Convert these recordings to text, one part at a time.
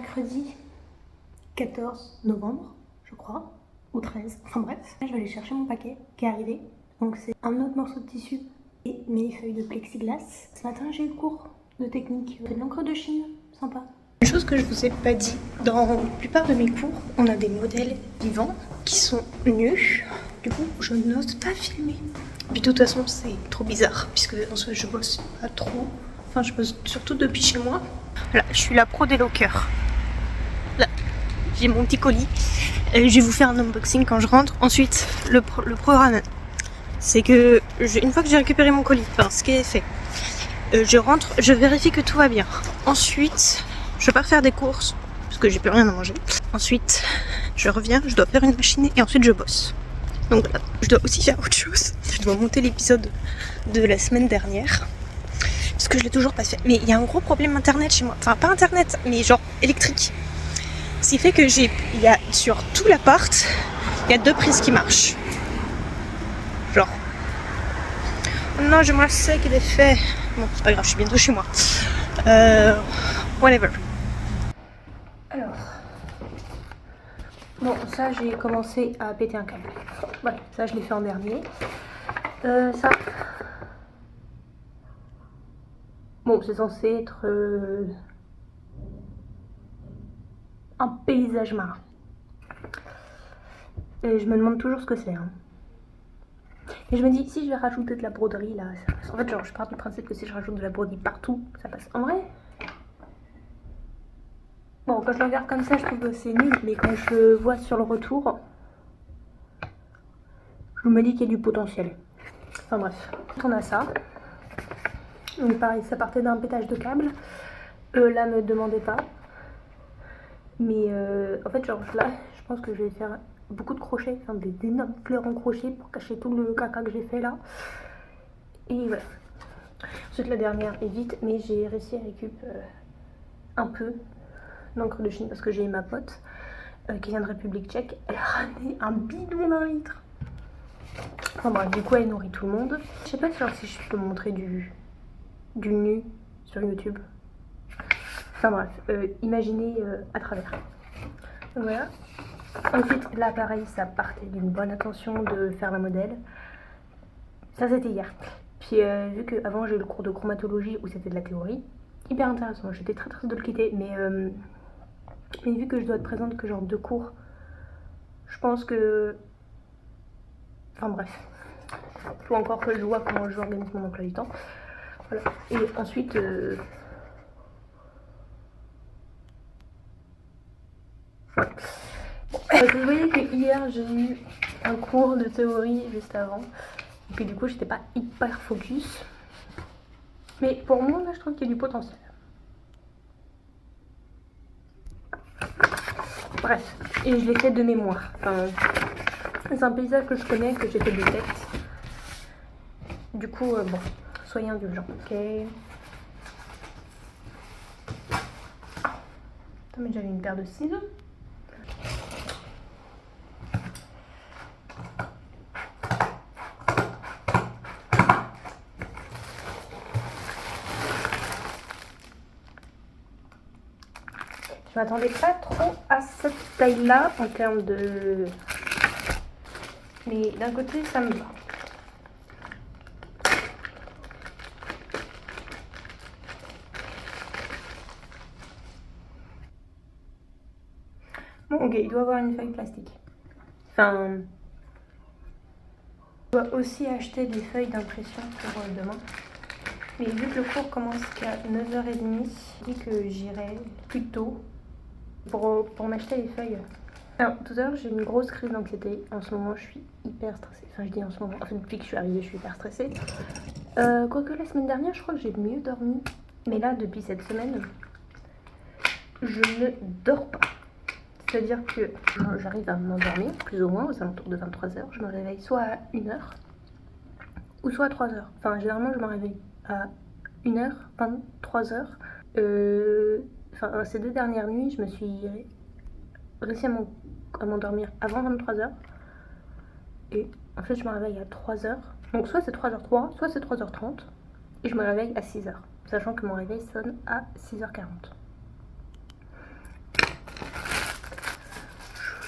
mercredi 14 novembre, je crois, ou 13, enfin bref. Je vais aller chercher mon paquet qui est arrivé. Donc c'est un autre morceau de tissu et mes feuilles de plexiglas. Ce matin j'ai eu cours de technique, c'est de l'encre de Chine, sympa. Une chose que je vous ai pas dit, dans la plupart de mes cours, on a des modèles vivants qui sont nus. Du coup, je n'ose pas filmer. Puis de toute façon, c'est trop bizarre, puisque en soi, je bosse pas trop. Enfin, je bosse surtout depuis chez moi. Là, je suis la pro des lockers. Là, j'ai mon petit colis. Je vais vous faire un unboxing quand je rentre. Ensuite, le programme, c'est que une fois que j'ai récupéré mon colis, enfin, ce qui est fait, je rentre, je vérifie que tout va bien. Ensuite, je pars faire des courses, parce que j'ai plus rien à manger. Ensuite, je reviens, je dois faire une machine et ensuite je bosse. Donc voilà, je dois aussi faire autre chose. Je dois monter l'épisode de la semaine dernière. Parce que je l'ai toujours pas fait. Mais il y a un gros problème internet chez moi. Enfin, pas internet, mais genre électrique. Ce qui fait que il y a sur tout l'appart, il y a 2 prises qui marchent. Genre. Oh non, j'ai moins sec des faits. Bon, c'est pas grave, je suis bientôt chez moi. Whatever. Alors. Bon, ça, j'ai commencé à péter un câble. Voilà, ça, je l'ai fait en dernier. Ça. Bon, c'est censé être un paysage marin. Et je me demande toujours ce que c'est. Hein. Et je me dis, si je vais rajouter de la broderie là, ça passe. En fait, genre, je pars du principe que si je rajoute de la broderie partout, ça passe. En vrai, bon, quand je le regarde comme ça, je trouve que c'est nul, mais quand je le vois sur le retour, je me dis qu'il y a du potentiel. Enfin bref, on a ça. Donc pareil, ça partait d'un pétage de câble. Là, me demandez pas. Mais en fait, genre là, je pense que je vais faire beaucoup de crochets, enfin des énormes fleurs en crochet pour cacher tout le caca que j'ai fait là. Et voilà. Ensuite, la dernière est vite, mais j'ai réussi à récupérer un peu d'encre de Chine parce que j'ai ma pote qui vient de République tchèque. Elle a ramené un bidon d'1 litre. Enfin bref, du coup, elle nourrit tout le monde. Je sais pas si je peux montrer du nu sur YouTube. Enfin bref, imaginez à travers. Donc voilà. Ensuite, là pareil, ça partait d'une bonne intention de faire la modèle. Ça c'était hier. Puis vu qu'avant j'ai eu le cours de chromatologie où c'était de la théorie, hyper intéressant. J'étais très triste de le quitter, mais vu que je dois être présente que genre 2 cours, je pense que... Enfin bref. Il faut encore que je vois comment je organise mon emploi du temps. Voilà. Et ensuite... Ouais. Vous voyez que hier j'ai eu un cours de théorie juste avant. Et puis du coup j'étais pas hyper focus. Mais pour moi là je trouve qu'il y a du potentiel. Bref, et je l'ai fait de mémoire. Enfin, c'est un paysage que je connais, que j'ai fait de tête. Du coup, bon, soyez indulgents, ok. Attends, mais j'avais une paire de ciseaux. Je m'attendais pas trop à cette taille-là en termes de... Mais d'un côté, ça me va. Bon, ok, il doit avoir une feuille plastique. Enfin... Je dois aussi acheter des feuilles d'impression pour demain. Mais vu que le cours commence qu'à 9h30, je dis que j'irai plus tôt pour m'acheter les feuilles. Alors, tout à l'heure, j'ai une grosse crise d'anxiété. En ce moment, je suis hyper stressée. Enfin, je dis en ce moment, enfin, depuis que je suis arrivée, je suis hyper stressée. Quoique la semaine dernière, je crois que j'ai mieux dormi. Mais là, depuis cette semaine, je ne dors pas. C'est-à-dire que j'arrive à m'endormir, plus ou moins, aux alentours de 23h. Je me réveille soit à 1h, ou soit à 3h. Enfin, généralement, je me réveille à 1h, 23h. Enfin, ces 2 dernières nuits, je me suis réussi à m'endormir avant 23h. Et en fait, je me réveille à 3h. Donc, soit c'est 3h03, soit c'est 3h30. Et je me réveille à 6h. Sachant que mon réveil sonne à 6h40.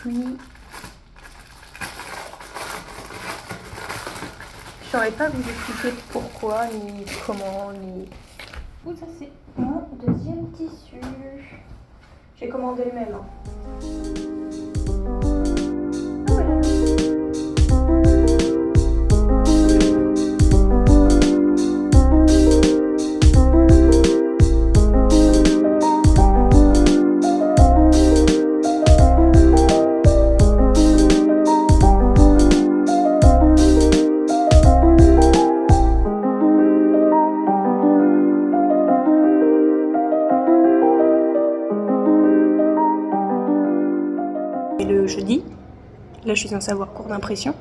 pluie. Je saurais pas vous expliquer pourquoi, ni comment, ni... Ouh, ça c'est mon deuxième tissu. J'ai commandé le même. Voilà. Et le jeudi, là je suis censée avoir cours d'impression,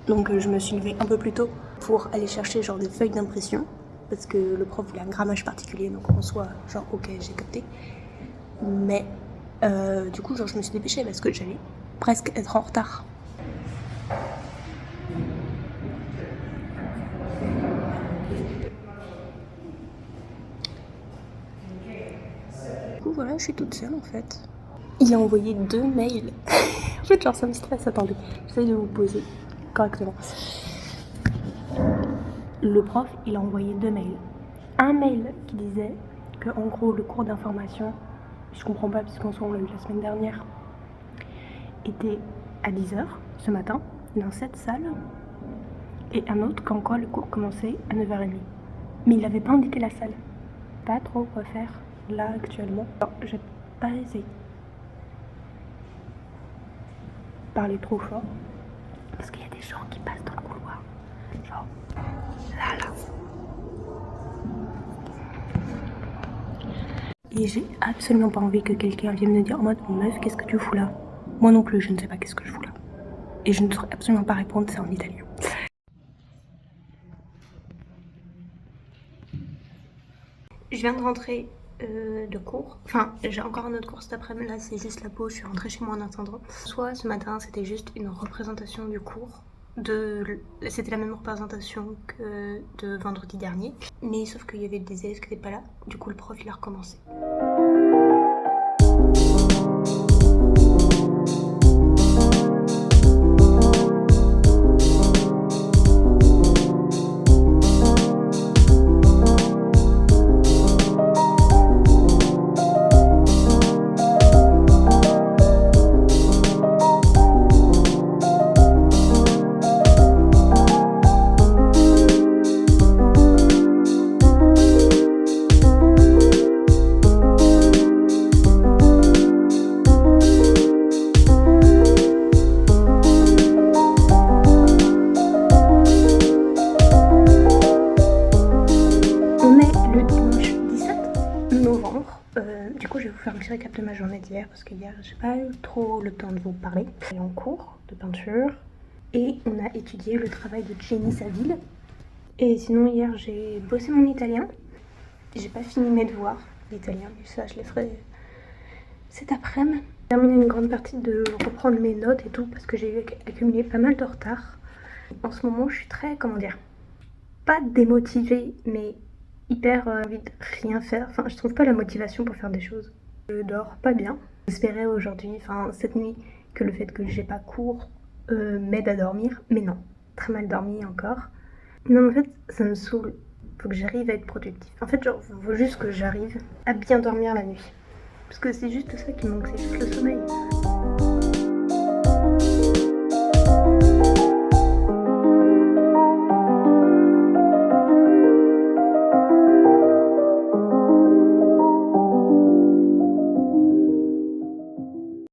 donc je me suis levée un peu plus tôt pour aller chercher genre des feuilles d'impression, parce que le prof il a un grammage particulier, donc en soi genre ok j'ai capté, mais du coup genre je me suis dépêchée parce que j'allais presque être en retard. Du coup voilà, je suis toute seule en fait. Il a envoyé 2 mails. En fait, genre, ça me stresse. Attendez, j'essaie de vous poser correctement. Le prof, il a envoyé 2 mails. Un mail qui disait que, en gros, le cours d'information, je comprends pas puisqu'en soi on l'a eu la semaine dernière, était à 10h ce matin dans cette salle. Et un autre qu'en quoi le cours commençait à 9h30. Mais il n'avait pas indiqué la salle. Pas trop quoi faire là actuellement. Alors, je vais pas essayer parler trop fort parce qu'il y a des gens qui passent dans le couloir, genre là. Et j'ai absolument pas envie que quelqu'un vienne me dire en mode meuf qu'est-ce que tu fous là. Moi non plus je ne sais pas qu'est-ce que je fous là. Et je ne saurais absolument pas répondre, c'est en italien. Je viens de rentrer de cours. Enfin, j'ai encore un autre cours cet après-midi. Là, c'est juste la pause. Je suis rentrée chez moi en attendant. Soit ce matin, c'était juste une représentation du cours. C'était la même représentation que de vendredi dernier. Mais sauf qu'il y avait des élèves qui n'étaient pas là. Du coup, le prof, il a recommencé. Du coup, je vais vous faire un petit récap de ma journée d'hier parce que hier, j'ai pas eu trop le temps de vous parler. On est en cours de peinture et on a étudié le travail de Jenny Saville. Et sinon, hier, j'ai bossé mon italien. J'ai pas fini mes devoirs d'italien, mais ça, je les ferai cet après-midi. J'ai terminé une grande partie de reprendre mes notes et tout parce que j'ai accumulé pas mal de retard. En ce moment, je suis très, comment dire, pas démotivée, mais hyper envie de rien faire. Enfin, je trouve pas la motivation pour faire des choses. Je dors pas bien. J'espérais aujourd'hui, enfin cette nuit, que le fait que j'ai pas cours m'aide à dormir. Mais non, très mal dormi encore. Non, en fait, ça me saoule. Faut que j'arrive à être productive. En fait, genre, faut juste que j'arrive à bien dormir la nuit. Parce que c'est juste ça qui me manque, c'est juste le sommeil.